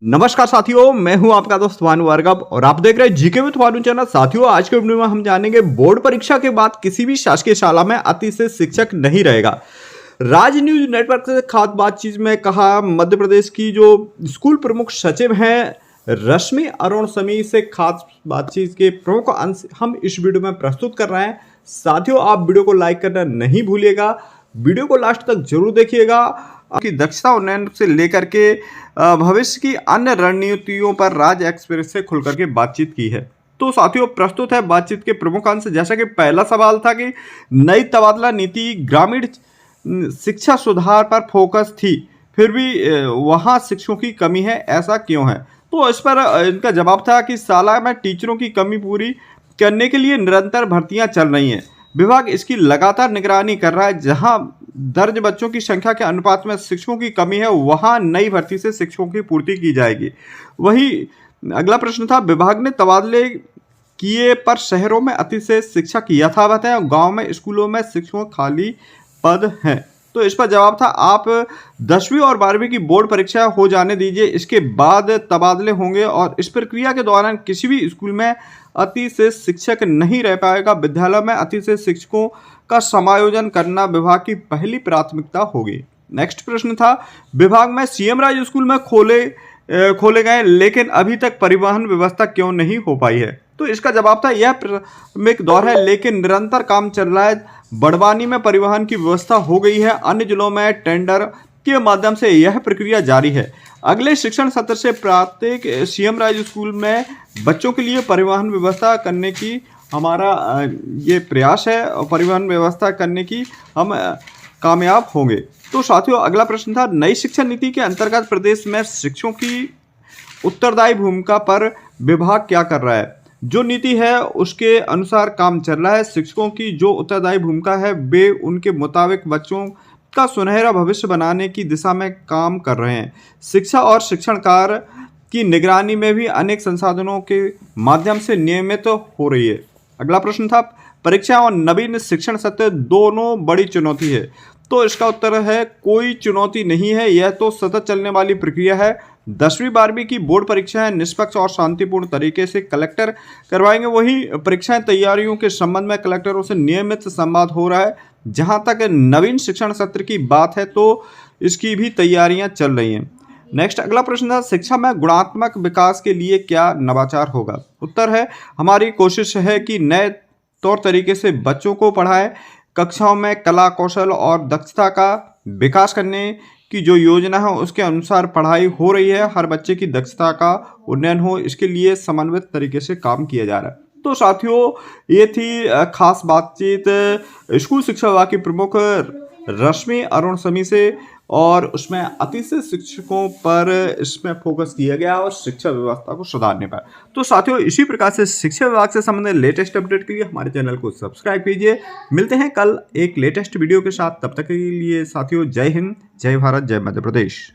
नमस्कार साथियों, मैं हूं आपका दोस्त भानु भार्गव और आप देख रहे हैं जीके विद भानु चैनल। साथियों, आज के वीडियो में हम जानेंगे बोर्ड परीक्षा के बाद किसी भी शासकीय शाला में अतिथि शिक्षक नहीं रहेगा। राज न्यूज नेटवर्क से खास बातचीत में कहा मध्य प्रदेश की जो स्कूल प्रमुख सचिव हैं रश्मि अरुण समी से खास बातचीत के प्रमुख अंश हम इस वीडियो में प्रस्तुत कर रहे हैं। साथियों, आप वीडियो को लाइक करना नहीं भूलिएगा, वीडियो को लास्ट तक जरूर देखिएगा। आपकी दक्षता उन्नयन से लेकर के भविष्य की अन्य रणनीतियों पर राज एक्सप्रेस से खुलकर के बातचीत की है। तो साथियों, प्रस्तुत है बातचीत के प्रमुख अंश। जैसा कि पहला सवाल था कि नई तबादला नीति ग्रामीण शिक्षा सुधार पर फोकस थी, फिर भी वहाँ शिक्षकों की कमी है, ऐसा क्यों है? तो इस पर इनका जवाब था कि शाला में टीचरों की कमी पूरी करने के लिए निरंतर भर्तियां चल रही हैं। विभाग इसकी लगातार निगरानी कर रहा है। जहां दर्ज बच्चों की संख्या के अनुपात में शिक्षकों की कमी है, वहां नई भर्ती से शिक्षकों की पूर्ति की जाएगी। वही अगला प्रश्न था, विभाग ने तबादले किए पर शहरों में अतिशय शिक्षक यथावत है और गांव में स्कूलों में शिक्षकों खाली पद हैं। तो इस पर जवाब था, आप 10वीं और 12वीं की बोर्ड परीक्षा हो जाने दीजिए, इसके बाद तबादले होंगे और इस प्रक्रिया के दौरान किसी भी स्कूल में अतिशय शिक्षक नहीं रह पाएगा। विद्यालय में अतिशय शिक्षकों का समायोजन करना विभाग की पहली प्राथमिकता होगी। नेक्स्ट प्रश्न था, विभाग में सीएम राज स्कूल में खोले गए लेकिन अभी तक परिवहन व्यवस्था क्यों नहीं हो पाई है? तो इसका जवाब था, यह प्राथमिक दौर है लेकिन निरंतर काम चल रहा है। बड़वानी में परिवहन की व्यवस्था हो गई है, अन्य जिलों में टेंडर के माध्यम से यह प्रक्रिया जारी है। अगले शिक्षण सत्र से प्रत्येक सीएम राज स्कूल में बच्चों के लिए परिवहन व्यवस्था करने की हमारा ये प्रयास है और परिवहन व्यवस्था करने की हम कामयाब होंगे। तो साथियों, अगला प्रश्न था, नई शिक्षा नीति के अंतर्गत प्रदेश में शिक्षकों की उत्तरदायी भूमिका पर विभाग क्या कर रहा है? जो नीति है उसके अनुसार काम चल रहा है। शिक्षकों की जो उत्तरदायी भूमिका है वे उनके मुताबिक बच्चों का सुनहरा भविष्य बनाने की दिशा में काम कर रहे हैं। शिक्षा और शिक्षण कार्य की निगरानी में भी अनेक संसाधनों के माध्यम से नियमित हो रही है। अगला प्रश्न था, परीक्षा और नवीन शिक्षण सत्र दोनों बड़ी चुनौती है। तो इसका उत्तर है, कोई चुनौती नहीं है, यह तो सतत चलने वाली प्रक्रिया है। 10वीं 12वीं की बोर्ड परीक्षाएं निष्पक्ष और शांतिपूर्ण तरीके से कलेक्टर करवाएंगे। वही परीक्षाएं तैयारियों के संबंध में कलेक्टरों से नियमित संवाद हो रहा है। जहां तक नवीन शिक्षण सत्र की बात है तो इसकी भी तैयारियां चल रही हैं। नेक्स्ट अगला प्रश्न था, शिक्षा में गुणात्मक विकास के लिए क्या नवाचार होगा? उत्तर है, हमारी कोशिश है कि नए तौर तरीके से बच्चों को पढ़ाएं। कक्षाओं में कला कौशल और दक्षता का विकास करने की जो योजना है उसके अनुसार पढ़ाई हो रही है। हर बच्चे की दक्षता का उन्नयन हो, इसके लिए समन्वित तरीके से काम किया जा रहा है। तो साथियों, ये थी खास बातचीत स्कूल शिक्षा विभाग की प्रमुख रश्मि अरुण समी से, और उसमें अतिशय शिक्षकों पर इसमें फोकस किया गया और शिक्षा व्यवस्था को सुधारने पर। तो साथियों, इसी प्रकार से शिक्षा विभाग से संबंधित लेटेस्ट अपडेट के लिए हमारे चैनल को सब्सक्राइब कीजिए। मिलते हैं कल एक लेटेस्ट वीडियो के साथ, तब तक के लिए साथियों जय हिंद, जय भारत, जय मध्य प्रदेश।